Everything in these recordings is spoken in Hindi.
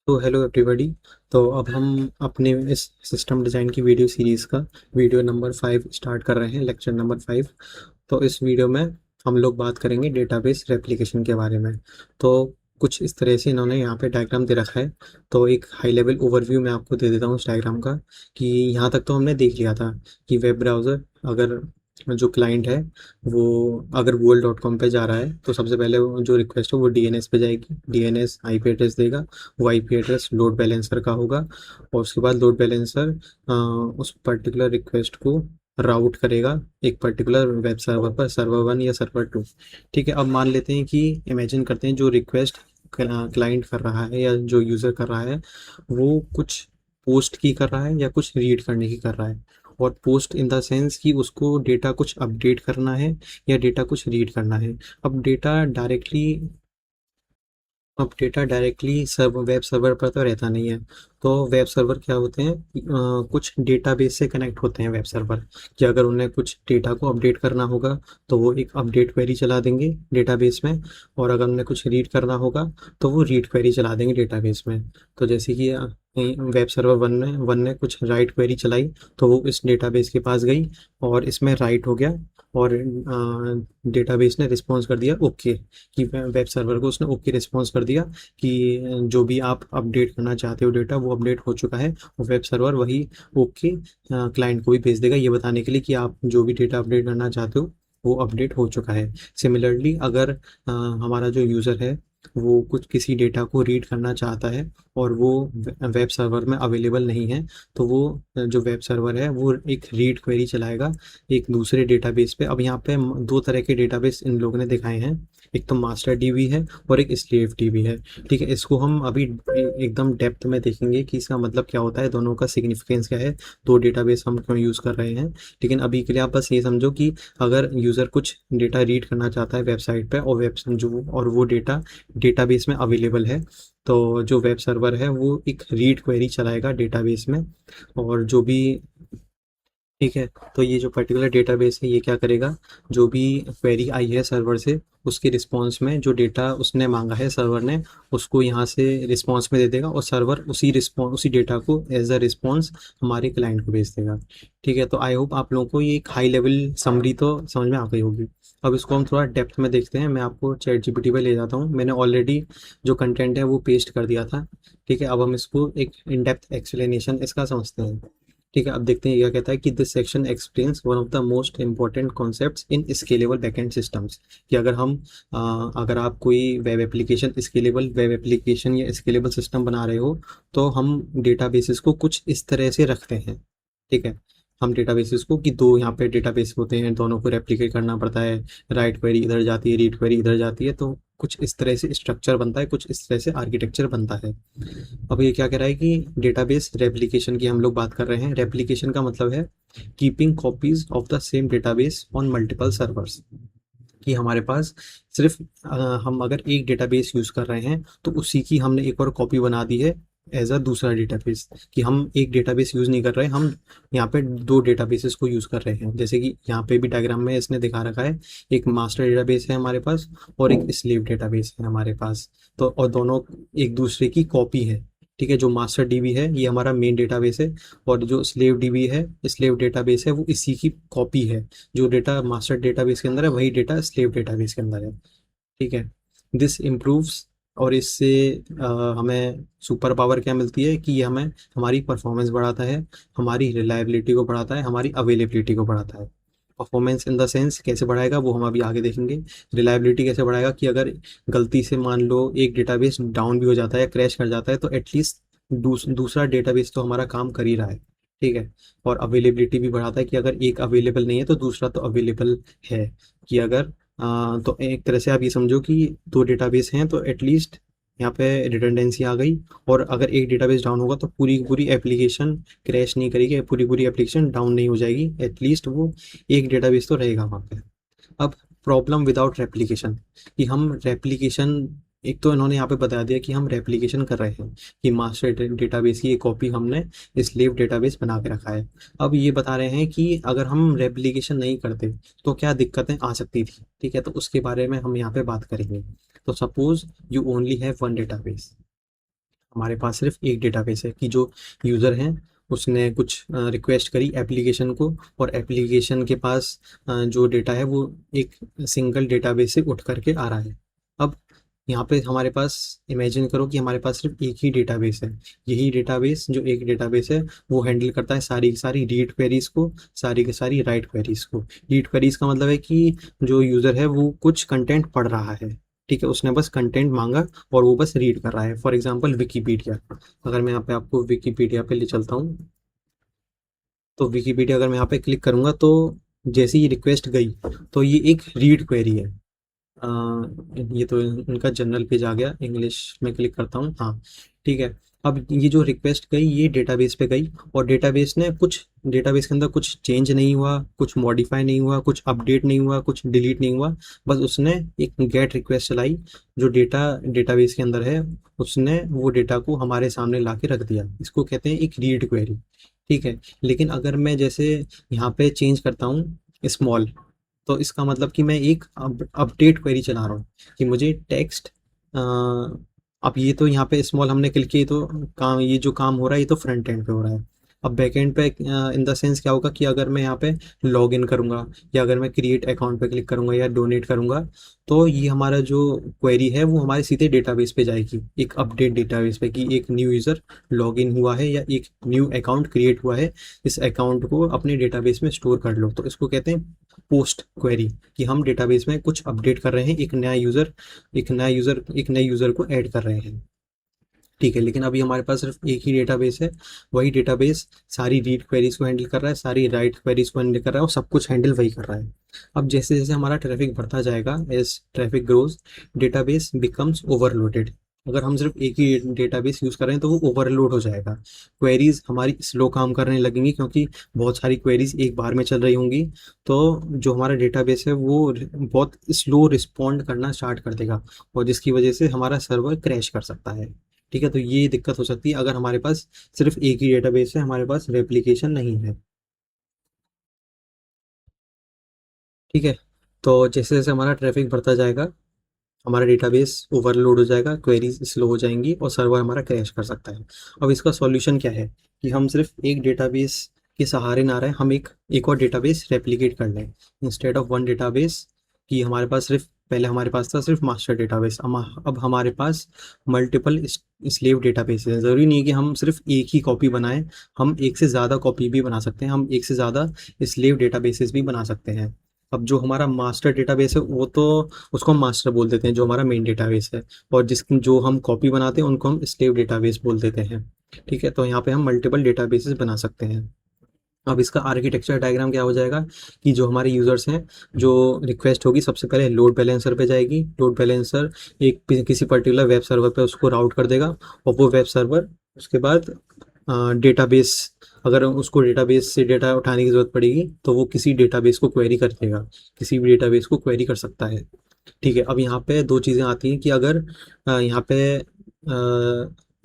तो हेलो एवरीबॉडी। तो अब हम अपने इस सिस्टम डिज़ाइन की वीडियो सीरीज़ का वीडियो नंबर 5 स्टार्ट कर रहे हैं, लेक्चर नंबर 5। तो इस वीडियो में हम लोग बात करेंगे डेटाबेस रेप्लिकेशन के बारे में। तो कुछ इस तरह से इन्होंने यहाँ पे डायग्राम दे रखा है। तो एक हाई लेवल ओवरव्यू मैं आपको दे देता हूँ उस डायग्राम का, कि यहाँ तक तो हमने देख लिया था कि वेब ब्राउज़र अगर जो क्लाइंट है वो अगर गूगल डॉट कॉम पर जा रहा है तो सबसे पहले जो रिक्वेस्ट है वो डीएनएस पे जाएगी। डीएनएस आईपी एड्रेस देगा, वो आईपी एड्रेस लोड बैलेंसर का होगा और उसके बाद लोड बैलेंसर उस पर्टिकुलर रिक्वेस्ट को राउट करेगा एक पर्टिकुलर वेब सर्वर पर, सर्वर 1 या सर्वर 2। ठीक है, अब मान लेते हैं कि इमेजिन करते हैं जो रिक्वेस्ट क्लाइंट कर रहा है या जो यूज़र कर रहा है वो कुछ पोस्ट की कर रहा है या कुछ रीड करने की कर रहा है। और पोस्ट इन द सेंस कि उसको डेटा कुछ अपडेट करना है या डेटा कुछ रीड करना है। अब डेटा डायरेक्टली सब वेब सर्वर पर तो रहता नहीं है। तो वेब सर्वर क्या होते हैं, कुछ डेटाबेस से कनेक्ट होते हैं वेब सर्वर, कि अगर उन्हें कुछ डेटा को अपडेट करना होगा तो वो एक अपडेट क्वेरी चला देंगे डेटाबेस में, और अगर उन्हें कुछ रीड करना होगा तो वो रीड क्वेरी चला देंगे डेटाबेस में। तो जैसे कि वेब सर्वर वन ने कुछ राइट क्वेरी चलाई तो वो इस डेटाबेस के पास गई और इसमें राइट हो गया, और डेटाबेस ने रिस्पॉन्स कर दिया ओके, कि वेब सर्वर को उसने ओके रिस्पॉन्स कर दिया कि जो भी आप अपडेट करना चाहते हो डेटा वो अपडेट हो चुका है। और वेब सर्वर वही ओके क्लाइंट को भी भेज देगा ये बताने के लिए कि आप जो भी डेटा अपडेट करना चाहते हो वो अपडेट हो चुका है। सिमिलरली अगर हमारा जो यूज़र है वो कुछ किसी डेटा को रीड करना चाहता है और वो वेब सर्वर में अवेलेबल नहीं है, तो वो जो वेब सर्वर है वो एक रीड क्वेरी चलाएगा एक दूसरे डेटाबेस पे। अब यहाँ पे दो तरह के डेटाबेस इन लोगों ने दिखाए हैं, एक तो मास्टर डीबी है और एक स्लेव डीबी है। ठीक है, इसको हम अभी एकदम डेप्थ में देखेंगे कि इसका मतलब क्या होता है, दोनों का सिग्निफिकेंस क्या है, दो डेटाबेस हम क्यों यूज़ कर रहे हैं। लेकिन अभी के लिए आप बस ये समझो कि अगर यूज़र कुछ डेटा रीड करना चाहता है वेबसाइट पे और वो डेटा डेटाबेस में अवेलेबल है, तो जो वेब सर्वर है वो एक रीड क्वेरी चलाएगा डेटाबेस में। और जो भी ठीक है, तो ये जो पर्टिकुलर डेटाबेस है ये क्या करेगा, जो भी क्वेरी आई है सर्वर से उसके रिस्पॉन्स में जो डेटा उसने मांगा है सर्वर ने उसको यहाँ से रिस्पॉन्स में दे देगा, और सर्वर उसी डेटा को एज अ रिस्पॉन्स हमारे क्लाइंट को भेज देगा। ठीक है, तो आई होप आप लोगों को ये एक हाई लेवल समरी तो समझ में आ गई होगी। अब इसको हम थोड़ा डेप्थ में देखते हैं। मैं आपको चैट जीपीटी पे ले जाता हूँ, मैंने ऑलरेडी जो कंटेंट है वो पेस्ट कर दिया था। ठीक है, अब हम इसको एक इन डेप्थ एक्सप्लेनेशन इसका समझते हैं। ठीक है, अब देखते हैं क्या कहता है कि this section explains one of the most important concepts in scalable backend systems. कि अगर आप कोई वेब एप्लीकेशन या स्केलेबल सिस्टम बना रहे हो तो हम डेटाबेसेस को कुछ इस तरह से रखते हैं। ठीक है, हम डेटाबेसेस को कि दो यहाँ पे डेटाबेस होते हैं, दोनों को रेप्लिकेट करना पड़ता है, राइट क्वेरी इधर जाती है रीड क्वेरी इधर जाती है, तो कुछ इस तरह से स्ट्रक्चर बनता है, कुछ इस तरह से आर्किटेक्चर बनता है। अब ये क्या कह रहा है कि डेटाबेस रेप्लिकेशन की हम लोग बात कर रहे हैं। रेप्लिकेशन का मतलब है keeping copies of the same database on multiple servers. कि हमारे पास सिर्फ हम अगर एक डेटाबेस यूज़ कर रहे हैं तो उसी की हमने एक और कॉपी बना दी है एज अ दूसरा डेटाबेस। कि हम एक डेटाबेस यूज़ नहीं कर रहे, हम यहाँ पे दो डेटाबेसेस को यूज़ कर रहे हैं। जैसे कि यहाँ पे भी डायग्राम में इसने दिखा रखा है, एक मास्टर डेटाबेस है हमारे पास और एक स्लेव डेटाबेस है हमारे पास। तो और दोनों एक दूसरे की कॉपी है। ठीक है, जो मास्टर डीबी है ये हमारा मेन डेटाबेस है, और जो स्लेव डेटाबेस है वो इसी की कॉपी है। जो डेटा मास्टर डेटाबेस के अंदर है वही डेटा स्लेव डेटाबेस के अंदर है। ठीक है, दिस इम्प्रूव्स, और इससे हमें सुपर पावर क्या मिलती है कि ये हमें हमारी परफॉर्मेंस बढ़ाता है, हमारी रिलायबिलिटी को बढ़ाता है, हमारी अवेलेबिलिटी को बढ़ाता है। परफॉर्मेंस इन द सेंस कैसे बढ़ाएगा वो हम अभी आगे देखेंगे। रिलायबिलिटी कैसे बढ़ाएगा कि अगर गलती से मान लो एक डेटाबेस डाउन भी हो जाता है या क्रैश कर जाता है तो एटलीस्ट दूसरा डेटाबेस तो हमारा काम कर ही रहा है। ठीक है, और अवेलेबिलिटी भी बढ़ाता है कि अगर एक अवेलेबल नहीं है तो दूसरा तो अवेलेबल है। कि अगर तो एक तरह से आप ये समझो कि दो डेटाबेस हैं तो एटलीस्ट यहाँ पे रिडंडेंसी आ गई, और अगर एक डेटाबेस डाउन होगा तो पूरी की पूरी एप्लीकेशन क्रैश नहीं करेगी, पूरी पूरी एप्लीकेशन डाउन नहीं हो जाएगी, एटलीस्ट वो एक डेटाबेस तो रहेगा वहाँ पे। अब प्रॉब्लम विदाउट रेप्लिकेशन, कि हम रेप्लिकेशन, एक तो इन्होंने यहाँ पे बता दिया कि हम रेप्लिकेशन कर रहे हैं, कि मास्टर डेटाबेस की एक कॉपी हमने स्लेव डेटाबेस बना के रखा है। अब ये बता रहे हैं कि अगर हम रेप्लिकेशन नहीं करते तो क्या दिक्कतें आ सकती थी। ठीक है, तो उसके बारे में हम यहाँ पे बात करेंगे। तो suppose you only have one database, हमारे पास सिर्फ एक डेटाबेस है कि जो यूज़र हैं उसने कुछ रिक्वेस्ट करी एप्लीकेशन को, और एप्लीकेशन के पास जो डेटा है वो एक सिंगल डेटाबेस से उठ करके आ रहा है। अब यहाँ पे हमारे पास इमेजिन करो कि हमारे पास सिर्फ एक ही डेटाबेस है। यही डेटाबेस जो एक डेटाबेस है वो हैंडल करता है सारी की सारी रीड क्वेरीज को, सारी की सारी राइट क्वेरीज को। रीड क्वेरीज का मतलब है कि जो यूज़र है वो कुछ कंटेंट पढ़ रहा है, ठीक है, उसने बस कंटेंट मांगा और वो बस रीड कर रहा है। फॉर एग्जांपल विकीपीडिया, अगर मैं यहाँ पे आपको विकीपीडिया पे ले चलता हूँ, तो विकीपीडिया अगर मैं यहाँ पे क्लिक करूँगा तो जैसे ही रिक्वेस्ट गई तो ये एक रीड क्वेरी है। अ, ये तो इनका जनरल पेज आ गया, इंग्लिश में क्लिक करता हूँ, हाँ ठीक है। अब ये जो रिक्वेस्ट गई ये डेटाबेस पे गई, और डेटाबेस के अंदर कुछ चेंज नहीं हुआ, कुछ मॉडिफाई नहीं हुआ, कुछ अपडेट नहीं हुआ, कुछ डिलीट नहीं हुआ। बस उसने एक गेट रिक्वेस्ट चलाई, जो डेटा डेटाबेस के अंदर है उसने वो डेटा को हमारे सामने ला के रख दिया। इसको कहते हैं एक रीड क्वेरी, ठीक है। लेकिन अगर मैं जैसे यहाँ पे चेंज करता हूँ स्मॉल, तो इसका मतलब कि मैं एक अपडेट क्वेरी चला रहा हूँ कि मुझे टेक्स्ट, अब ये तो यहाँ पे स्मॉल हमने क्लिक किया, तो काम, ये जो काम हो रहा है ये तो फ्रंट एंड पे हो रहा है। अब बैक एंड पे इन द सेंस क्या होगा कि अगर मैं यहाँ पे लॉग इन करूँगा, या अगर मैं क्रिएट अकाउंट पे क्लिक करूँगा या डोनेट करूँगा, तो ये हमारा जो क्वेरी है वो हमारे सीधे डेटाबेस पे जाएगी, एक अपडेट डेटाबेस पे, कि एक न्यू यूज़र लॉग इन हुआ है या एक न्यू अकाउंट क्रिएट हुआ है, इस अकाउंट को अपने डेटाबेस में स्टोर कर लो। तो इसको कहते हैं पोस्ट क्वेरी, कि हम डेटाबेस में कुछ अपडेट कर रहे हैं, एक नए यूज़र को ऐड कर रहे हैं, ठीक है। लेकिन अभी हमारे पास सिर्फ एक ही डेटाबेस है, वही डेटाबेस सारी रीड क्वेरीज को हैंडल कर रहा है, सारी राइट क्वेरीज को हैंडल कर रहा है, और सब कुछ हैंडल वही कर रहा है। अब जैसे जैसे हमारा ट्रैफिक बढ़ता जाएगा, as traffic grows, database becomes overloaded. अगर हम सिर्फ एक ही डेटाबेस यूज़ कर रहे हैं तो वो ओवरलोड हो जाएगा, क्वेरीज हमारी स्लो काम करने लगेंगी, क्योंकि बहुत सारी क्वेरीज एक बार में चल रही होंगी। तो जो हमारा डेटाबेस है वो बहुत स्लो रिस्पॉन्ड करना स्टार्ट कर देगा, और जिसकी वजह से हमारा सर्वर क्रैश कर सकता है, ठीक है। तो ये दिक्कत हो सकती है अगर हमारे पास सिर्फ एक ही डेटाबेस है, हमारे पास रेप्लिकेशन नहीं है, ठीक है। तो जैसे जैसे हमारा ट्रैफिक बढ़ता जाएगा, हमारा डेटाबेस ओवरलोड हो जाएगा, क्वेरीज स्लो हो जाएंगी और सर्वर हमारा क्रैश कर सकता है। अब इसका सॉल्यूशन क्या है कि हम सिर्फ एक डेटाबेस के सहारे ना रहे, हम एक और डेटाबेस रेप्लिकेट कर लें इंस्टेड ऑफ वन डेटाबेस। कि हमारे पास सिर्फ, पहले हमारे पास था सिर्फ मास्टर डेटाबेस, अब हमारे पास मल्टीपल स्लेव डेटाबेस है। ज़रूरी नहीं है कि हम सिर्फ एक ही कॉपी बनाएं, हम एक से ज़्यादा कॉपी भी बना सकते हैं, हम एक से ज़्यादा स्लेव डेटाबेसेस भी बना सकते हैं। अब जो हमारा मास्टर डेटाबेस है वो तो, उसको हम मास्टर बोल देते हैं, जो हमारा मेन डेटाबेस है, और जो हम कॉपी बनाते हैं उनको हम स्लेव डेटाबेस बोल देते हैं, ठीक है। तो यहाँ पे हम मल्टीपल डेटाबेसेस बना सकते हैं। अब इसका आर्किटेक्चर डायग्राम क्या हो जाएगा कि जो हमारे यूज़र्स हैं, जो रिक्वेस्ट होगी सबसे पहले लोड बैलेंसर पे जाएगी, लोड बैलेंसर किसी पर्टिकुलर वेब सर्वर पे उसको राउट कर देगा, और वो वेब सर्वर उसके बाद डेटाबेस, अगर उसको डेटाबेस से डेटा उठाने की ज़रूरत पड़ेगी तो वो किसी डेटाबेस को क्वेरी कर देगा, किसी भी डेटाबेस को क्वेरी कर सकता है, ठीक है। अब यहाँ पे दो चीज़ें आती हैं कि अगर यहाँ पे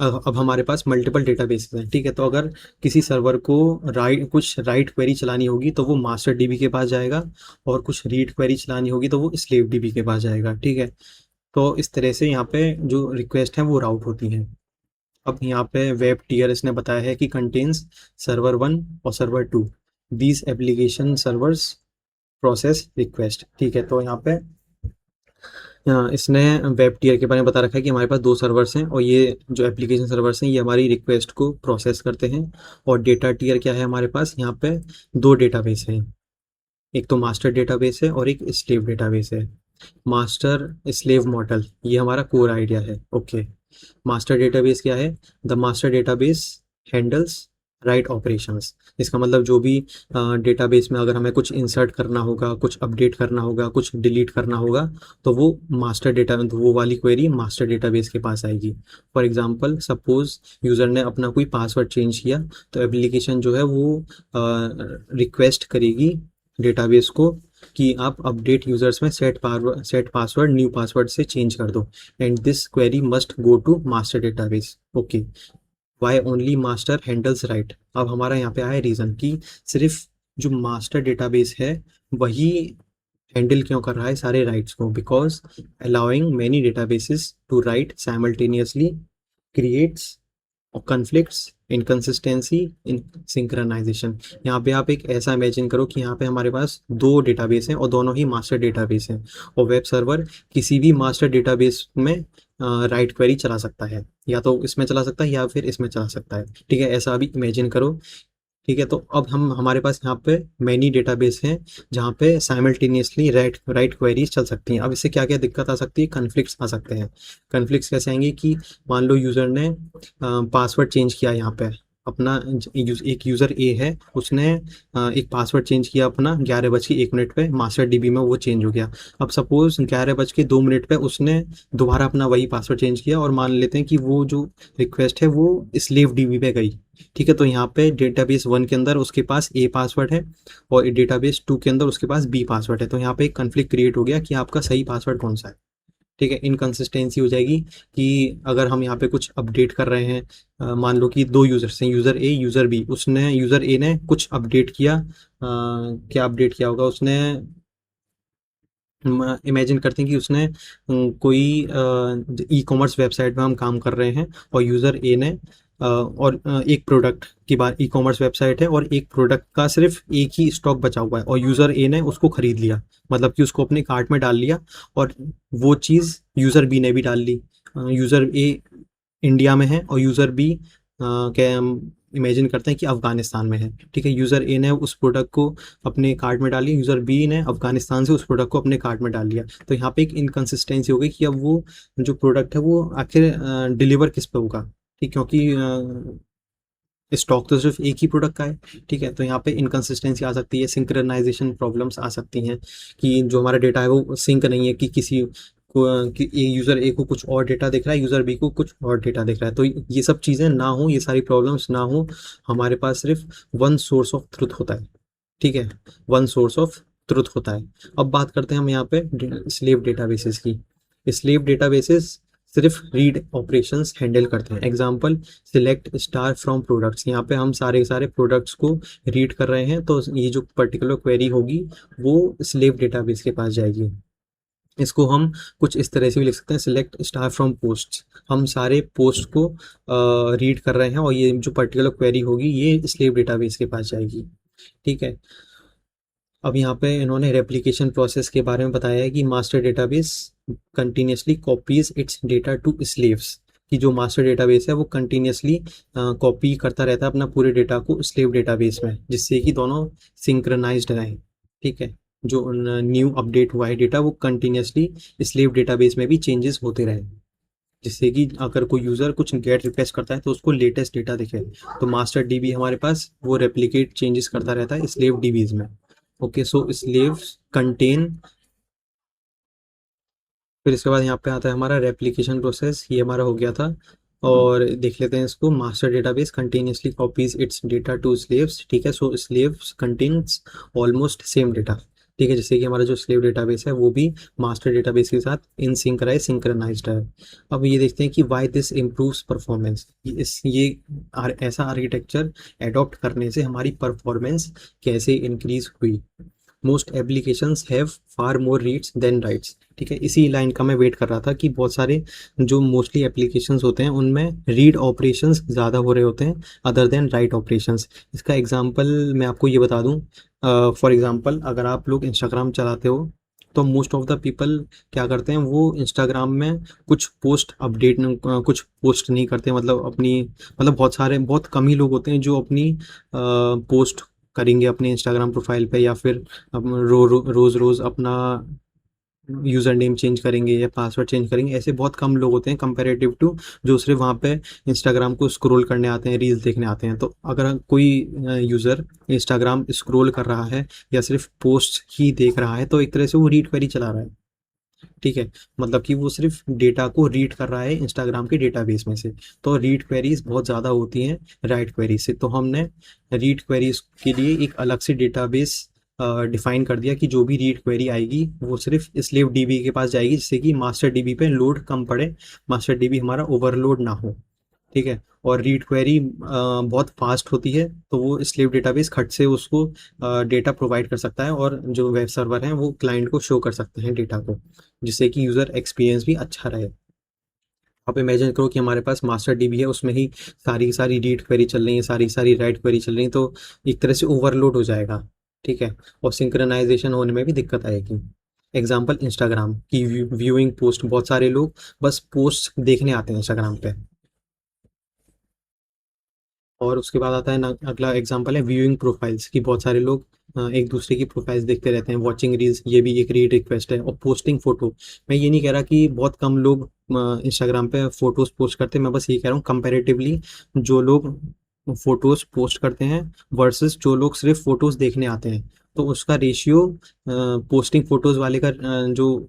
अब हमारे पास मल्टीपल डेटाबेसेस हैं, ठीक है। तो अगर किसी सर्वर को कुछ राइट क्वेरी चलानी होगी तो वो मास्टर डीबी के पास जाएगा, और कुछ रीड क्वेरी चलानी होगी तो वो स्लेव डीबी के पास जाएगा, ठीक है। तो इस तरह से यहाँ पे जो रिक्वेस्ट है वो राउट होती हैं। अब यहाँ पे वेब टियर इसने बताया है कि कंटेन्स सर्वर 1 और server 2, these application servers process request, ठीक है। तो यहाँ पे इसने वेब टियर के बारे में बता रखा है कि हमारे पास दो सर्वर्स हैं, और ये जो एप्लीकेशन सर्वर्स हैं ये हमारी रिक्वेस्ट को प्रोसेस करते हैं। और डेटा टियर क्या है हमारे पास, यहाँ पे दो डेटाबेस हैं, एक तो मास्टर डेटाबेस है और एक स्लेव डेटाबेस है। मास्टर स्लेव मॉडल ये हमारा कोर आइडिया है, ओके। मास्टर डेटाबेस क्या है, the master database handles write operations. इसका मतलब जो भी डेटाबेस में अगर हमें कुछ इंसर्ट करना होगा, कुछ अपडेट करना होगा, कुछ डिलीट करना होगा, तो वो मास्टर डेटा, वो वाली क्वेरी मास्टर डेटाबेस के पास आएगी। फॉर एग्जांपल सपोज यूज़र ने अपना कोई पासवर्ड चेंज किया, तो एप्लीकेशन जो है वो रिक्वेस्ट करेगी डेटाबेस को कि आप अपडेट यूजर्स में सेट पासवर्ड न्यू पासवर्ड से चेंज कर दो, and this query must go to master database, okay. Why only master handles write. अब हमारा यहाँ पे आया रीज़न कि सिर्फ जो मास्टर डेटाबेस है वही हैंडल क्यों कर रहा है सारे राइट्स को, because allowing many databases to write simultaneously creates और कन्फ्लिक्ट्स, इनकंसिस्टेंसी, इन सिंक्रोनाइजेशन। यहाँ पे आप एक ऐसा इमेजिन करो कि यहाँ पे हमारे पास दो डेटाबेस हैं और दोनों ही मास्टर डेटाबेस हैं, और वेब सर्वर किसी भी मास्टर डेटाबेस में राइट क्वेरी चला सकता है, या तो इसमें चला सकता है या फिर इसमें चला सकता है। ठीक है, ऐसा अभी इमेजिन करो। ठीक है, तो अब हम हमारे पास यहाँ पे मैनी डेटाबेस हैं जहाँ पे साइमल्टेनियसली राइट राइट क्वेरीज चल सकती हैं। अब इससे क्या क्या दिक्कत आ सकती है, कन्फ्लिक्ट्स आ सकते हैं। कन्फ्लिक्ट्स कैसे आएंगे कि मान लो यूज़र ने पासवर्ड चेंज किया यहाँ पे अपना, एक यूज़र ए है, उसने एक पासवर्ड चेंज किया अपना 11:01 पे, मास्टर डीबी में वो चेंज हो गया। अब सपोज 11:02 पे उसने दोबारा अपना वही पासवर्ड चेंज किया, और मान लेते हैं कि वो जो रिक्वेस्ट है वो स्लेव डीबी पे गई। ठीक है, तो यहाँ पे डेटाबेस 1 के अंदर उसके पास ए पासवर्ड है, और डेटाबेस 2 के अंदर उसके पास बी पासवर्ड है। तो यहाँ पे एक कन्फ्लिक्ट क्रिएट हो गया कि आपका सही पासवर्ड कौन सा है। ठीक है, इनकंसिस्टेंसी हो जाएगी कि अगर हम यहाँ पे कुछ अपडेट कर रहे हैं, मान लो कि दो यूजर्स हैं, यूज़र ए यूज़र बी, उसने यूज़र ए ने कुछ अपडेट किया, क्या अपडेट किया होगा उसने, इमेजिन करते हैं कि उसने कोई ई कॉमर्स वेबसाइट में हम काम कर रहे हैं, और यूज़र ए ने एक प्रोडक्ट की बात, ई कॉमर्स वेबसाइट है और एक प्रोडक्ट का सिर्फ एक ही स्टॉक बचा हुआ है, और यूज़र ए ने उसको खरीद लिया, मतलब कि उसको अपने कार्ट में डाल लिया, और वो चीज़ यूज़र बी ने भी डाल ली। यूज़र ए इंडिया में है और यूज़र बी क्या इमेजिन करते हैं कि अफगानिस्तान में है। ठीक है, यूज़र ए ने उस प्रोडक्ट को अपने कार्ट में डाल लिया, यूज़र बी ने अफगानिस्तान से उस प्रोडक्ट को अपने कार्ट में डाल लिया। तो यहाँ पे एक इनकंसिस्टेंसी हो गई कि अब वो जो प्रोडक्ट है वो आखिर डिलीवर किस पे होगा। ठीक, क्योंकि स्टॉक तो सिर्फ एक ही प्रोडक्ट का है। ठीक है, तो यहाँ पे इनकंसिस्टेंसी आ सकती है, सिंक्रोनाइजेशन प्रॉब्लम्स आ सकती हैं कि जो हमारा डेटा है वो सिंक नहीं है, कि किसी को कि यूज़र ए को कुछ और डेटा दिख रहा है, यूज़र बी को कुछ और डेटा दिख रहा है। तो ये सब चीज़ें ना हो, ये सारी प्रॉब्लम्स ना हो, हमारे पास सिर्फ वन सोर्स ऑफ ट्रुथ होता है। ठीक है, वन सोर्स ऑफ ट्रुथ होता है। अब बात करते हैं हम यहाँ पे स्लेव डेटाबेसेस की। स्लेव डेटाबेसेस सिर्फ रीड ऑपरेशंस हैंडल करते हैं। Example, select star from products, यहाँ पे हम सारे सारे प्रोडक्ट्स को रीड कर रहे हैं, तो ये जो पर्टिकुलर क्वेरी होगी वो स्लेव डेटाबेस के पास जाएगी। इसको हम कुछ इस तरह से भी लिख सकते हैं, सिलेक्ट स्टार फ्रॉम पोस्ट, हम सारे पोस्ट को रीड कर रहे हैं, और ये जो पर्टिकुलर क्वेरी होगी ये स्लेव डेटाबेस के पास जाएगी। ठीक है, अब यहाँ पे इन्होंने रेप्लिकेशन प्रोसेस के बारे में बताया है कि master database continuously copies its data to slaves, कि जो मास्टर डेटाबेस है वो कंटिन्यूसली कॉपी करता रहता है अपना पूरे डेटा को स्लेव डेटाबेस में, जिससे कि दोनों सिंक्रनाइज्ड रहें। ठीक है, जो न्यू अपडेट हुआ है डेटा वो कंटिन्यूसली स्लेव डेटाबेस में भी चेंजेस होते रहे, जिससे कि अगर कोई यूज़र कुछ गेट रिक्वेस्ट करता है तो उसको लेटेस्ट डेटा दिखे। तो मास्टर डीबी हमारे पास वो रेप्लिकेट चेंजेस करता रहता है स्लेव डीबीज में। ओके, सो स्लेव्स कंटेन, फिर इसके बाद यहाँ पे आता है हमारा रेप्लिकेशन प्रोसेस, ये हमारा हो गया था। और देख लेते हैं इसको, master database continuously copies its data to slaves. ठीक है, so slaves contains almost same data. ठीक है, जैसे कि हमारा जो स्लेव डेटाबेस है वो भी मास्टर डेटाबेस के साथ इन सिंक रहा है, सिंक्रनाइज्ड है। अब ये देखते हैं कि वाई दिस इम्प्रूव्स परफॉर्मेंस, ऐसा आर्किटेक्चर एडॉप्ट करने से हमारी परफॉर्मेंस कैसे इंक्रीज हुई। Most applications have far more reads than writes. ठीक है, इसी लाइन का मैं वेट कर रहा था कि बहुत सारे जो मोस्टली एप्लीकेशंस होते हैं उनमें रीड ऑपरेशंस ज़्यादा हो रहे होते हैं अदर देन राइट ऑपरेशंस। इसका एग्जांपल मैं आपको ये बता दूं, फॉर एग्जांपल अगर आप लोग इंस्टाग्राम चलाते हो तो मोस्ट ऑफ द पीपल क्या करते हैं, वो इंस्टाग्राम में कुछ पोस्ट अपडेट कुछ पोस्ट नहीं करते, मतलब अपनी, मतलब बहुत कम ही लोग होते हैं जो अपनी पोस्ट करेंगे अपने इंस्टाग्राम प्रोफाइल पे, या फिर रोज़ रोज़ अपना यूज़र नेम चेंज करेंगे या पासवर्ड चेंज करेंगे। ऐसे बहुत कम लोग होते हैं कंपेरेटिव टू जो सिर्फ वहाँ पे इंस्टाग्राम को स्क्रॉल करने आते हैं, रील्स देखने आते हैं। तो अगर कोई यूज़र इंस्टाग्राम स्क्रॉल कर रहा है या सिर्फ पोस्ट ही देख रहा है तो एक तरह से वो रीड क्वेरी चला रहा है। ठीक है, मतलब कि वो सिर्फ डेटा को रीड कर रहा है इंस्टाग्राम के डेटाबेस में से। तो रीड क्वेरीज बहुत ज़्यादा होती हैं राइट क्वेरीज से, तो हमने रीड क्वेरीज के लिए एक अलग से डेटाबेस डिफाइन कर दिया कि जो भी रीड क्वेरी आएगी वो सिर्फ स्लेव डीबी के पास जाएगी, जिससे कि मास्टर डीबी पे लोड कम पड़े, मास्टर डीबी हमारा ओवरलोड ना हो। ठीक है, और रीड क्वेरी बहुत फास्ट होती है, तो वो स्लेव डेटाबेस खट से उसको डेटा प्रोवाइड कर सकता है, और जो वेब सर्वर हैं वो क्लाइंट को शो कर सकते हैं डेटा को, जिससे कि यूज़र एक्सपीरियंस भी अच्छा रहे। आप इमेजिन करो कि हमारे पास मास्टर डीबी है, उसमें ही सारी की सारी रीड क्वेरी चल रही है, सारी की सारी राइट क्वेरी चल रही है, तो एक तरह से ओवरलोड हो जाएगा। ठीक है, और सिंक्रोनाइजेशन होने में भी दिक्कत आएगी। एग्जाम्पल इंस्टाग्राम की व्यूइंग पोस्ट, बहुत सारे लोग बस पोस्ट देखने आते हैं इंस्टाग्राम पे। और उसके बाद आता है ना, अगला एग्जांपल है व्यूइंग प्रोफाइल्स की, बहुत सारे लोग एक दूसरे की प्रोफाइल्स देखते रहते हैं, वॉचिंग रील्स, ये भी एक रीड रिक्वेस्ट है। और पोस्टिंग फोटो, मैं ये नहीं कह रहा कि बहुत कम लोग इंस्टाग्राम पे फोटोज पोस्ट करते हैं, मैं बस ये कह रहा हूँ कंपैरेटिवली जो लोग फोटोज पोस्ट करते हैं वर्सेस जो लोग सिर्फ फोटोज देखने आते हैं, तो उसका रेशियो पोस्टिंग फोटोज वाले का जो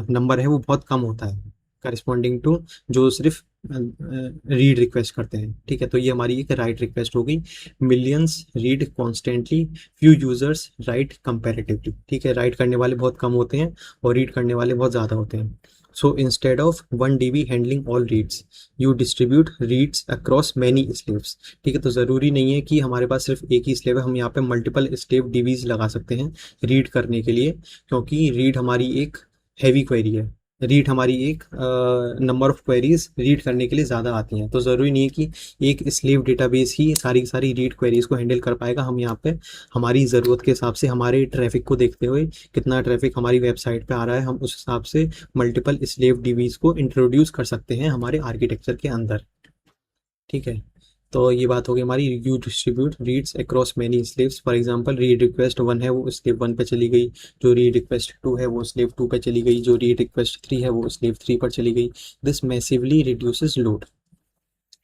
नंबर है वो बहुत कम होता है करस्पॉन्डिंग टू जो सिर्फ रीड रिक्वेस्ट करते हैं। ठीक है, तो ये हमारी एक राइट रिक्वेस्ट हो गई। Millions read constantly, few users right comparatively. ठीक है, राइट करने वाले बहुत कम होते हैं और रीड करने वाले बहुत ज़्यादा होते हैं। So instead of one dB handling all reads, you distribute reads across many slaves. ठीक है, तो ज़रूरी नहीं है कि हमारे पास सिर्फ एक ही स्लेव है, हम यहाँ पे मल्टीपल स्लेव डीबीज लगा सकते हैं रीड करने के लिए, क्योंकि रीड हमारी एक हैवी क्वेरी है। रीड हमारी एक नंबर ऑफ क्वेरीज रीड करने के लिए ज़्यादा आती हैं, तो ज़रूरी नहीं है कि एक स्लीव डेटाबेस ही सारी की सारी रीड क्वेरीज को हैंडल कर पाएगा। हम यहाँ पे हमारी ज़रूरत के हिसाब से, हमारे ट्रैफिक को देखते हुए, कितना ट्रैफिक हमारी वेबसाइट पे आ रहा है, हम उस हिसाब से मल्टीपल स्लेव डीबीज को इंट्रोड्यूस कर सकते हैं हमारे आर्किटेक्चर के अंदर। ठीक है, तो ये बात होगी हमारी, you distribute reads across many slaves. For example read request one है वो स्लेव वन पे चली गई, जो रीड रिक्वेस्ट टू है वो स्लेव टू पे चली गई, जो रीड रिक्वेस्ट थ्री है वो स्लेव थ्री पर चली गई। This massively reduces load.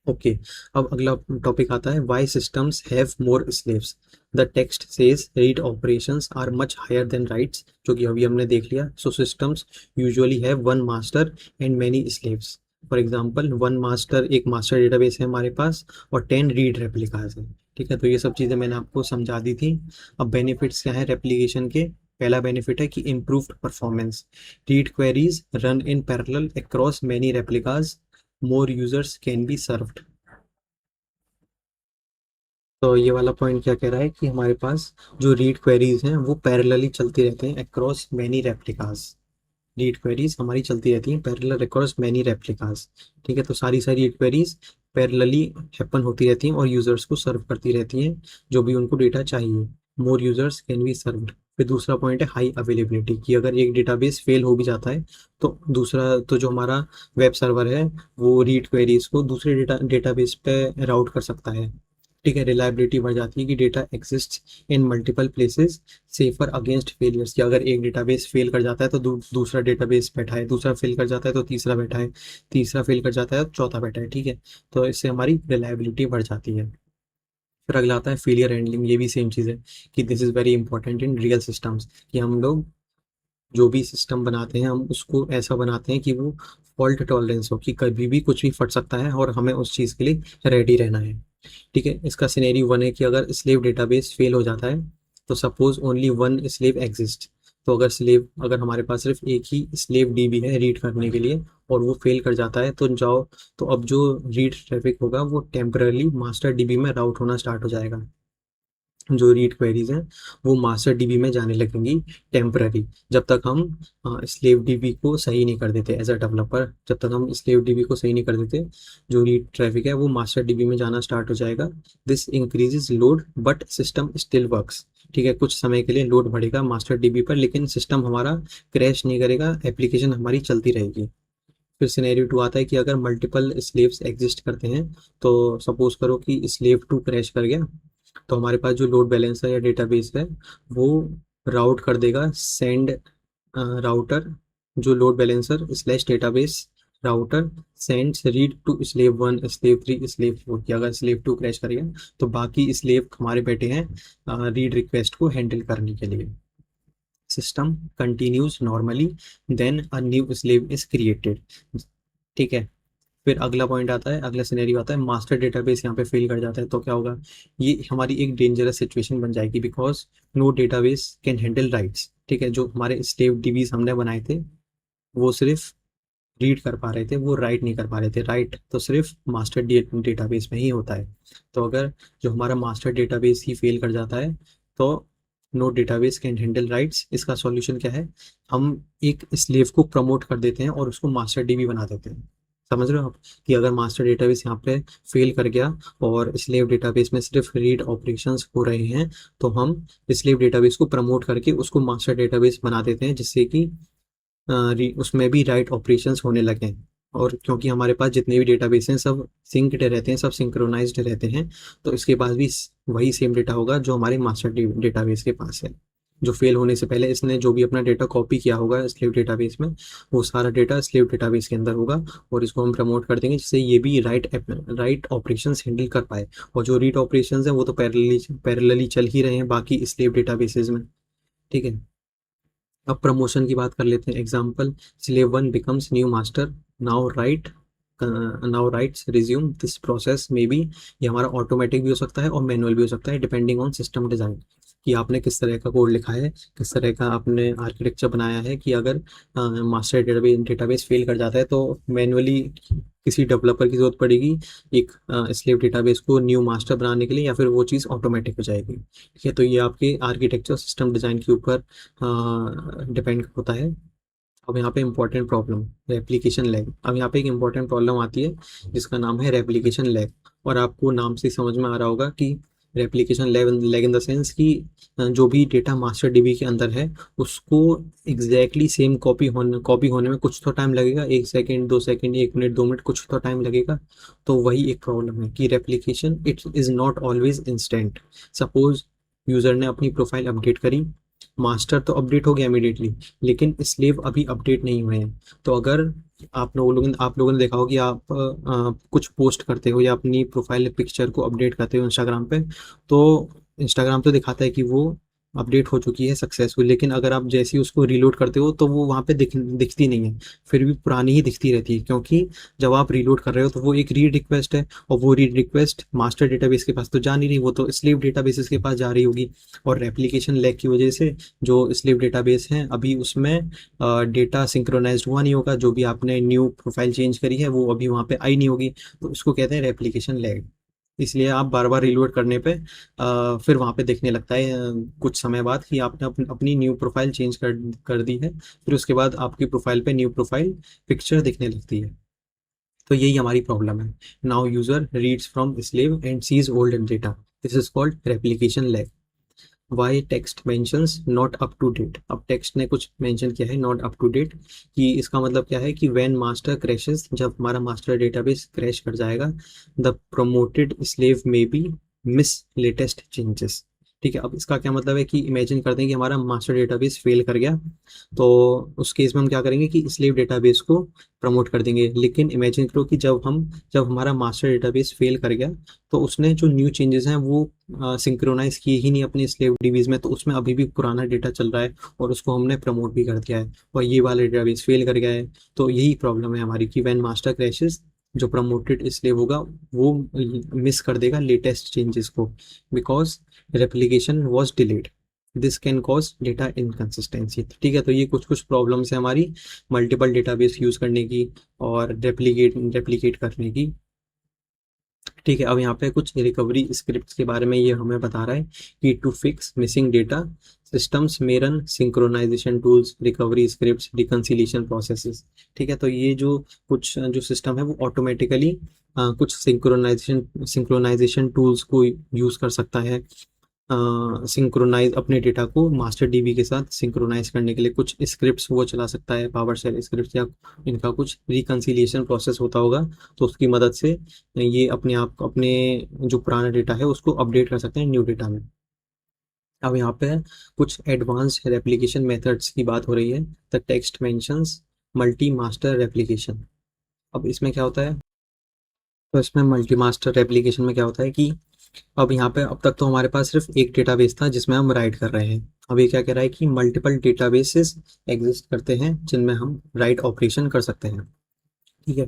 Okay, अब अगला टॉपिक आता है why systems have more slaves. The text says read operations are much higher than writes, जो कि अभी हमने देख लिया। So systems usually have one master and many slaves. For example one master, एक मास्टर डेटाबेस है हमारे पास और 10 रीड रेप्लिकास है। ठीक है, तो ये सब चीज़ें मैंने आपको समझा दी थी। अब बेनिफिट्स क्या है रेप्लिकेशन के। पहला बेनिफिट है कि improved performance, read queries run in parallel across many replicas, more users can be served. तो ये वाला पॉइंट क्या कह रहा है कि हमारे पास जो रीड क्वेरीज हैं वो पैरेलली चलती रहते हैं across many replicas. Read queries हमारी चलती रहती हैं पैरेलल अक्रॉस मैनी रेप्लिकास। ठीक है, तो सारी सारी रीड क्वेरीज पैरेलली हैपन होती रहती हैं और यूजर्स को सर्व करती रहती हैं जो भी उनको डेटा चाहिए। मोर यूजर्स कैन बी सर्व्ड। फिर दूसरा पॉइंट है हाई अवेलेबिलिटी, कि अगर एक डेटाबेस फेल हो भी जाता है तो दूसरा, तो जो हमारा वेब सर्वर है वो रीड क्वेरीज को दूसरे डेटाबेस पे राउट कर सकता है। ठीक है, रिलायबिलिटी बढ़ जाती है कि data exist in multiple places, safer against failures, कि अगर एक डेटाबेस फेल कर जाता है तो दूसरा डेटाबेस बैठा है, दूसरा फेल कर जाता है तो तीसरा बैठा है, तीसरा फेल कर जाता है तो चौथा बैठा है। ठीक है, तो इससे हमारी रिलायबिलिटी बढ़ जाती है। फिर अगला आता है फेलियर हैंडलिंग, ये भी सेम चीज़ है कि this is very important in real systems, कि हम लोग जो भी सिस्टम बनाते हैं हम उसको ऐसा बनाते हैं कि वो फॉल्ट टॉलरेंस हो, कि कभी भी कुछ भी फट सकता है और हमें उस चीज़ के लिए रेडी रहना है। ठीक है, इसका सिनेरियो वन है कि अगर स्लेव डेटाबेस फेल हो जाता है तो suppose only one slave exist. तो अगर हमारे पास सिर्फ एक ही स्लेव डीबी है रीड करने के लिए और वो फेल कर जाता है, तो अब जो रीड ट्रैफिक होगा वो टेम्परली मास्टर डीबी में राउट होना स्टार्ट हो जाएगा। जो रीड क्वेरीज हैं वो मास्टर डीबी में जाने लगेंगी टेम्पररी, जब तक हम स्लेव डीबी को सही नहीं कर देते। एज अ डेवलपर जब तक हम स्लेव डीबी को सही नहीं कर देते, जो रीड ट्रैफिक है वो मास्टर डीबी में जाना स्टार्ट हो जाएगा। This increases load but system still works. ठीक है, कुछ समय के लिए लोड बढ़ेगा मास्टर डीबी पर, लेकिन सिस्टम हमारा क्रैश नहीं करेगा, एप्लीकेशन हमारी चलती रहेगी। फिर सिनेरियो टू आता है कि अगर मल्टीपल स्लेव्स एग्जिस्ट करते हैं, तो सपोज करो कि स्लेव टू क्रैश कर गया, तो हमारे पास जो लोड बैलेंसर या डेटाबेस है वो राउट कर देगा सेंड राउटर, जो load balancer slash database router sends read to slave one slave three slave four, की अगर स्लेव टू क्रैश करेगा तो बाकी स्लेव हमारे बैठे हैं रीड रिक्वेस्ट को हैंडल करने के लिए। System continues normally, then a new slave is created. ठीक है, फिर अगला पॉइंट आता है, अगला सिनेरियो आता है मास्टर डेटाबेस यहाँ पे फेल कर जाता है तो क्या होगा। ये हमारी एक डेंजरस सिचुएशन बन जाएगी, because no database can handle writes. ठीक है, जो हमारे स्लेव डीबीज हमने बनाए थे वो सिर्फ रीड कर पा रहे थे, वो राइट नहीं कर पा रहे थे। राइट तो सिर्फ मास्टर डेटाबेस में ही होता है। तो अगर जो हमारा मास्टर डेटाबेस ही फेल कर जाता है तो no database can handle writes. इसका सॉल्यूशन क्या है, हम एक स्लेव को प्रमोट कर देते हैं और उसको मास्टर डीबी बना देते हैं। समझ रहे हो आप कि अगर मास्टर डेटाबेस यहाँ पे फेल कर गया और स्लेव डेटाबेस में सिर्फ रीड ऑपरेशंस हो रहे हैं, तो हम स्लेव डेटाबेस को प्रमोट करके उसको मास्टर डेटाबेस बना देते हैं, जिससे कि उसमें भी राइट ऑपरेशंस होने लगे। और क्योंकि हमारे पास जितने भी डेटाबेस हैं सब सिंक्ड रहते हैं, सब सिंक्रोनाइज्ड रहते हैं, तो इसके पास भी वही सेम डेटा होगा जो हमारे मास्टर डेटाबेस के पास है। जो फेल होने से पहले इसने जो भी अपना डेटा कॉपी किया होगा स्लेव डेटाबेस में, वो सारा डेटा स्लेव डेटाबेस के अंदर होगा, और इसको हम प्रमोट कर देंगे जिससे ये भी राइट ऑपरेशंस हैंडल कर पाए। और जो रीड ऑपरेशंस हैं वो तो पैरेलली चल ही रहे हैं बाकी स्लेव डेटाबेसेस में। ठीक है, अब प्रमोशन की बात कर लेते हैं। Example, slave one becomes new master, now right now rights resume this process में भी। ये हमारा ऑटोमेटिक भी हो सकता है और मैनुअल भी हो सकता है, डिपेंडिंग ऑन सिस्टम डिज़ाइन, कि आपने किस तरह का कोड लिखा है, किस तरह का आपने आर्किटेक्चर बनाया है। कि अगर मास्टर डेटाबेस फेल कर जाता है तो मैनुअली किसी डेवलपर की जरूरत पड़ेगी एक स्लेव डेटाबेस को न्यू मास्टर बनाने के लिए, या फिर वो चीज़ ऑटोमेटिक हो जाएगी। ठीक है, तो ये आपके आर्किटेक्चर सिस्टम डिज़ाइन के ऊपर डिपेंड होता है। अब यहाँ पे इम्पोर्टेंट प्रॉब्लम, रेप्लिकेशन लैग। अब यहाँ पे एक इम्पोर्टेंट प्रॉब्लम आती है जिसका नाम है रेप्लिकेशन लैग। और आपको नाम से समझ में आ रहा होगा कि replication lag in the sense कि जो भी डेटा मास्टर डीबी के अंदर है उसको एग्जैक्टली सेम कॉपी होने में कुछ तो टाइम लगेगा, 1 सेकेंड 2 सेकेंड 1 मिनट 2 मिनट कुछ तो टाइम लगेगा। तो वही एक प्रॉब्लम है कि replication it is not always instant. Suppose user ने अपनी प्रोफाइल अपडेट करी, मास्टर तो अपडेट हो गया इमीडिएटली, लेकिन स्लेव अभी अपडेट नहीं हुए हैं। तो अगर आप लोगों ने देखा हो कि आप कुछ पोस्ट करते हो या अपनी प्रोफाइल पिक्चर को अपडेट करते हो इंस्टाग्राम पे, तो इंस्टाग्राम तो दिखाता है कि वो अपडेट हो चुकी है सक्सेसफुल, लेकिन अगर आप जैसे ही उसको रीलोड करते हो तो वो वहाँ पे दिखती नहीं है, फिर भी पुरानी ही दिखती रहती है। क्योंकि जब आप रीलोड कर रहे हो तो वो एक रीड रिक्वेस्ट है, और वो रीड रिक्वेस्ट मास्टर डेटाबेस के पास तो जा नहीं रही, वो तो स्लीव डेटाबेसेस के पास जा रही होगी। और रेप्लिकेशन लैग की वजह से जो स्लीव डेटाबेस हैं अभी उसमें डेटा सिंक्रोनाइज्ड हुआ नहीं होगा, जो भी आपने न्यू प्रोफाइल चेंज करी है वो अभी वहाँ पे आई नहीं होगी। तो इसको कहते हैं रेप्लिकेशन लैग। इसलिए आप बार बार रीलोड करने पे फिर वहाँ पे दिखने लगता है कुछ समय बाद कि आपने अपनी न्यू प्रोफाइल चेंज कर दी है, फिर उसके बाद आपकी प्रोफाइल पे न्यू प्रोफाइल पिक्चर दिखने लगती है। तो यही हमारी प्रॉब्लम है। Now user reads from slave and sees old data, this is called replication lag. Why text mentions not up to date. अब टेक्स्ट ने कुछ मेंशन किया है नॉट अप टू डेट, कि इसका मतलब क्या है कि व्हेन मास्टर क्रैशेस, जब हमारा मास्टर डेटाबेस क्रैश कर जाएगा, द प्रमोटेड स्लेव में बी मिस लेटेस्ट चेंजेस। ठीक है, अब इसका क्या मतलब है कि इमेजिन करते हैं कि हमारा मास्टर डेटाबेस फेल कर गया, तो उस केस में हम क्या करेंगे कि स्लेव डेटाबेस को प्रमोट कर देंगे। लेकिन इमेजिन करो कि जब हमारा मास्टर डेटाबेस फेल कर गया, तो उसने जो न्यू चेंजेस हैं वो सिंक्रोनाइज किए ही नहीं अपने स्लेव डीबीज में, तो उसमें अभी भी पुराना डेटा चल रहा है और उसको हमने प्रमोट भी कर दिया है, और ये वाला डेटाबेस फेल कर गया है। तो यही प्रॉब्लम है हमारी कि व्हेन मास्टर क्रैशेस, जो प्रमोटेड स्लेव होगा वो मिस कर देगा लेटेस्ट चेंजेस को, because replication was delayed. This can cause data inconsistency. ठीक है, तो ये कुछ कुछ प्रॉब्लम्स है हमारी मल्टीपल डेटाबेस यूज़ करने की और रेप्लिकेट करने की। ठीक है, अब यहाँ पे कुछ रिकवरी स्क्रिप्ट्स के बारे में ये हमें बता रहा है कि to fix missing data, systems में run synchronisation tools, recovery scripts, reconciliation processes. ठीक है, तो ये जो कुछ जो सिस्टम है वो ऑटोमेटिकली कुछ सिंक्रोनाइजेशन टूल्स को यूज़ कर सकता है, सिंक्रोनाइज अपने डेटा को मास्टर डीबी के साथ सिंक्रोनाइज करने के लिए कुछ स्क्रिप्ट्स वो चला सकता है, पावर शेल स्क्रिप्ट्स, या इनका कुछ रिकंसिलिएशन प्रोसेस होता होगा, तो उसकी मदद से ये अपने आप अपने जो पुराना डेटा है उसको अपडेट कर सकते हैं न्यू डेटा में। अब यहाँ पे कुछ एडवांस्ड रेप्लिकेशन मेथड्स की बात हो रही है। The text mentions multi master replication. अब इसमें क्या होता है, तो इसमें मल्टी मास्टर रेप्लिकेशन में क्या होता है कि अब यहाँ पे अब तक तो हमारे पास सिर्फ एक डेटाबेस था जिसमें हम राइट कर रहे हैं। अब ये क्या कह रहा है कि मल्टीपल डेटाबेसेस एग्जिस्ट करते हैं जिनमें हम राइट ऑपरेशन कर सकते हैं। ठीक है,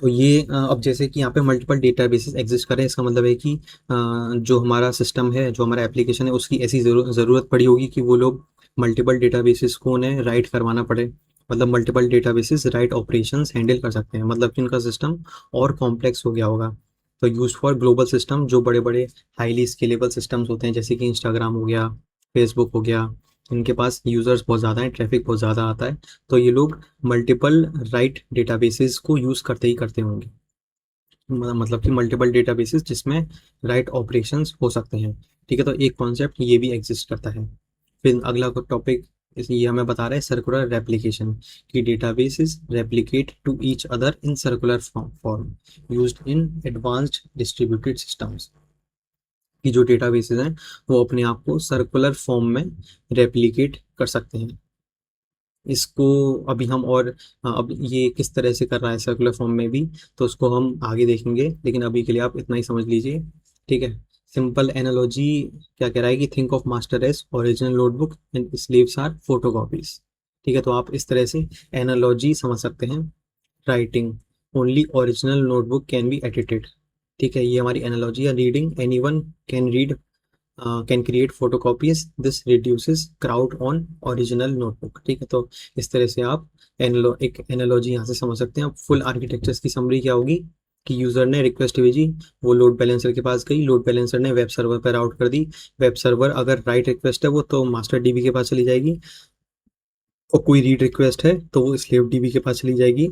तो ये अब जैसे कि यहाँ पे मल्टीपल डेटाबेसेस एग्जिस्ट करें, इसका मतलब है कि जो हमारा सिस्टम है, जो हमारा एप्लीकेशन है, उसकी ऐसी ज़रूरत पड़ी होगी कि वो लोग मल्टीपल डेटाबेसेस को उन्हें राइट करवाना पड़े। मतलब multiple databases right operations handle कर सकते हैं, मतलब कि उनका सिस्टम और कॉम्प्लेक्स हो गया होगा। तो यूज फॉर ग्लोबल सिस्टम, जो बड़े बड़े हाईली स्केलेबल सिस्टम्स होते हैं, जैसे कि इंस्टाग्राम हो गया, फेसबुक हो गया, इनके पास यूज़र्स बहुत ज़्यादा हैं, ट्रैफिक बहुत ज़्यादा आता है, तो ये लोग मल्टीपल राइट डेटाबेसेस को यूज़ करते ही करते होंगे। मतलब कि मल्टीपल डेटाबेसेस जिसमें राइट ऑपरेशंस हो सकते हैं। ठीक है, तो एक कॉन्सेप्ट ये भी एग्जिस्ट करता है। फिर अगला टॉपिक ये हमें बता रहा है सर्कुलर रेप्लिकेशन, कि databases replicate to each other in circular form used in advanced distributed systems. कि जो डेटाबेसेस हैं वो अपने आप को सर्कुलर फॉर्म में रेप्लिकेट कर सकते हैं। इसको अभी हम और अब ये किस तरह से कर रहा है सर्कुलर फॉर्म में भी, तो उसको हम आगे देखेंगे, लेकिन अभी के लिए आप इतना ही समझ लीजिए। ठीक है, सिंपल एनालॉजी क्या कह रहा है कि think of master as original notebook and sleeves are photocopies. ठीक है, तो आप इस तरह से एनालॉजी समझ सकते हैं। Writing only original notebook can be edited. ठीक है, ये हमारी एनालॉजी है। Reading any one can read can create photocopies, this reduces crowd on original notebook. ठीक है, तो इस तरह से आप एक एनालॉजी यहाँ से समझ सकते हैं। अब फुल आर्किटेक्चर्स की समरी क्या होगी कि यूजर ने रिक्वेस्ट भेजी, वो लोड बैलेंसर के पास गई, लोड बैलेंसर ने वेब सर्वर पर राउट कर दी। वेब सर्वर अगर राइट रिक्वेस्ट है वो तो मास्टर डीबी के पास चली जाएगी, और कोई रीड रिक्वेस्ट है तो वो स्लेव डीबी के पास चली जाएगी,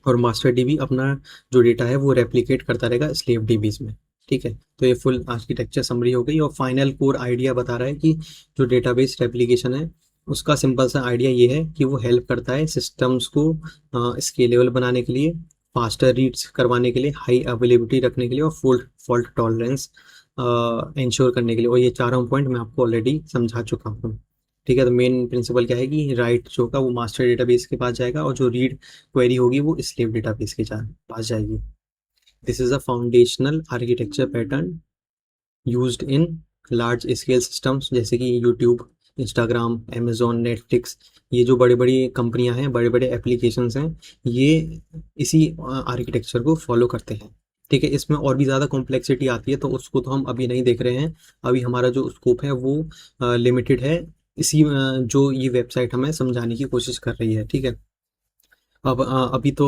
और मास्टर डीबी अपना जो डेटा है वो रेप्लिकेट करता रहेगा स्लेव डीबीज में। ठीक है, तो ये फुल आर्किटेक्चर समरी हो गई, और फाइनल कोर आइडिया बता रहा है कि जो डेटाबेस रेप्लिकेशन है उसका सिंपल सा आइडिया ये है कि वो हेल्प करता है सिस्टम्स को स्केलेबल बनाने के लिए, फास्टर रीड्स करवाने के लिए, हाई अवेलेबिलिटी रखने के लिए, और फॉल्ट टॉलरेंस इंश्योर करने के लिए। और ये चारों पॉइंट मैं आपको ऑलरेडी समझा चुका हूँ। ठीक है, तो मेन प्रिंसिपल क्या है कि राइट जो का वो मास्टर डेटाबेस के पास जाएगा, और जो रीड क्वेरी होगी वो स्लेव डेटाबेस के पास जाएगी। This is a foundational architecture pattern used in large scale systems, जैसे कि यूट्यूब, इंस्टाग्राम, अमेजोन, नेटफ्लिक्स। ये जो बड़े बड़ी कंपनियां हैं, बड़े बड़े एप्लीकेशंस हैं, ये इसी आर्किटेक्चर को फॉलो करते हैं। ठीक है, इसमें और भी ज़्यादा कॉम्प्लेक्सिटी आती है, तो उसको तो हम अभी नहीं देख रहे हैं। अभी हमारा जो स्कोप है वो लिमिटेड है। इसी जो ये वेबसाइट हमें समझाने की कोशिश कर रही है। ठीक है, अब अभी तो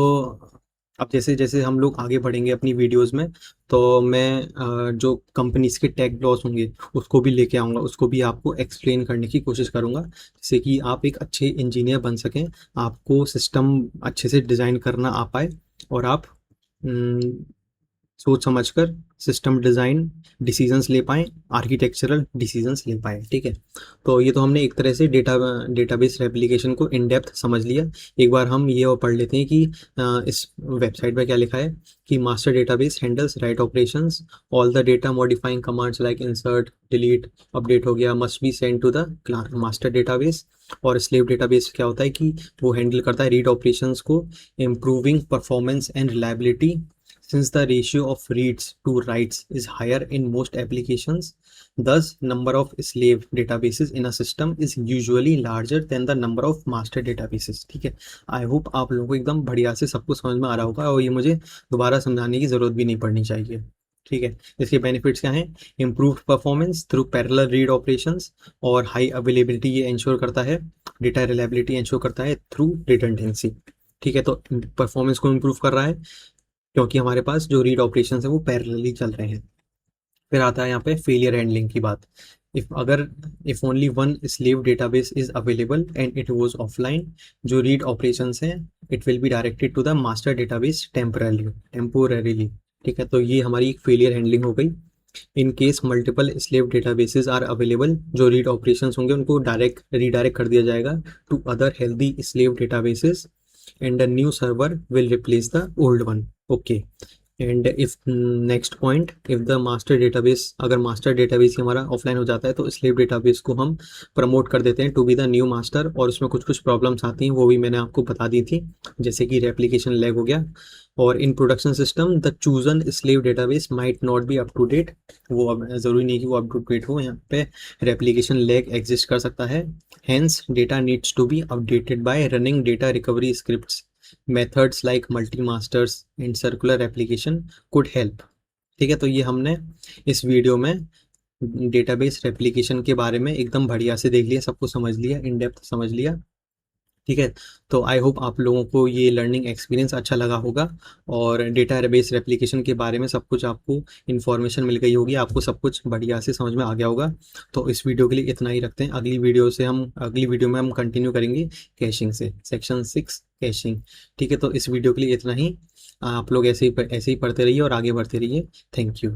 अब जैसे जैसे हम लोग आगे बढ़ेंगे अपनी वीडियोस में, तो मैं जो कंपनीज के टेक लॉस होंगे उसको भी लेके आऊँगा, उसको भी आपको एक्सप्लेन करने की कोशिश करूँगा, जिससे कि आप एक अच्छे इंजीनियर बन सकें, आपको सिस्टम अच्छे से डिज़ाइन करना आ पाए, और आप सोच समझकर सिस्टम डिज़ाइन डिसीजंस ले पाएँ, आर्किटेक्चरल डिसीजंस ले पाएँ। ठीक है, तो ये तो हमने एक तरह से डेटाबेस रेप्लिकेशन को इन डेप्थ समझ लिया। एक बार हम ये और पढ़ लेते हैं कि इस वेबसाइट पे क्या लिखा है, कि master database handles write operations, all the data modifying commands like insert, delete, update हो गया, must be send to the master database. और स्लेव डेटाबेस क्या होता है कि वो हैंडल करता है रीड ऑपरेशंस को, improving performance and reliability. Since the ratio of reads to writes is higher in most applications, thus number of slave databases in a system is usually larger than the number of master databases। ठीक है, आई होप आप लोगों को एकदम बढ़िया से सब कुछ समझ में आ रहा होगा, और ये मुझे दोबारा समझाने की ज़रूरत भी नहीं पड़नी चाहिए। ठीक है, इसके बेनिफिट्स क्या हैं? Improved performance through parallel read operations, और हाई अवेलेबिलिटी ये इंश्योर करता है, डेटा रिलायबिलिटी इंश्योर करता है थ्रू रिडंडेंसी। ठीक है, तो परफॉर्मेंस को इम्प्रूव कर रहा है क्योंकि हमारे पास जो रीड ऑपरेशंस है वो पैरेलली चल रहे हैं। फिर आता है यहाँ पे फेलियर हैंडलिंग की बात। If only one slave database is available and it was offline, जो रीड ऑपरेशंस हैं it will be directed to the master database temporarily. ठीक है, तो ये हमारी एक फेलियर हैंडलिंग हो गई। In case multiple slave databases are available, जो रीड ऑपरेशंस होंगे उनको रीडायरेक्ट कर दिया जाएगा to other healthy slave databases, and a new server will replace the old one। okay, and if next point, if the master database, अगर मास्टर डेटाबेस ही हमारा ऑफलाइन हो जाता है तो स्लेव डेटाबेस को हम प्रमोट कर देते हैं to be the new master, और उसमें कुछ कुछ प्रॉब्लम्स आती हैं, वो भी मैंने आपको बता दी थी, जैसे कि रेप्लिकेशन लैग हो गया। और in production system the chosen slave database might not be up to date, वो अब ज़रूरी नहीं कि वो अप टू डेट हो, यहाँ पे रेप्लिकेशन लैग एग्जिस्ट कर सकता है। Hence data needs to be updated by running data recovery scripts, methods like multi masters and circular application could help. ठीक है, तो ये हमने इस वीडियो में डेटाबेस रेप्लिकेशन के बारे में एकदम बढ़िया से देख लिया, सबको समझ लिया, इन डेप्थ समझ लिया। ठीक है। तो आई होप आप लोगों को ये लर्निंग एक्सपीरियंस अच्छा लगा होगा और डेटा बेस रेप्लिकेशन के बारे में सब कुछ आपको इन्फॉर्मेशन मिल गई होगी, आपको सब कुछ बढ़िया से समझ में आ गया होगा। तो इस वीडियो के लिए इतना ही रखते हैं। अगली वीडियो में हम कंटिन्यू करेंगे कैशिंग से, सेक्शन 6 कैशिंग। ठीक है, तो इस वीडियो के लिए इतना ही। आप लोग ऐसे ही पढ़ते रहिए और आगे बढ़ते रहिए। Thank you.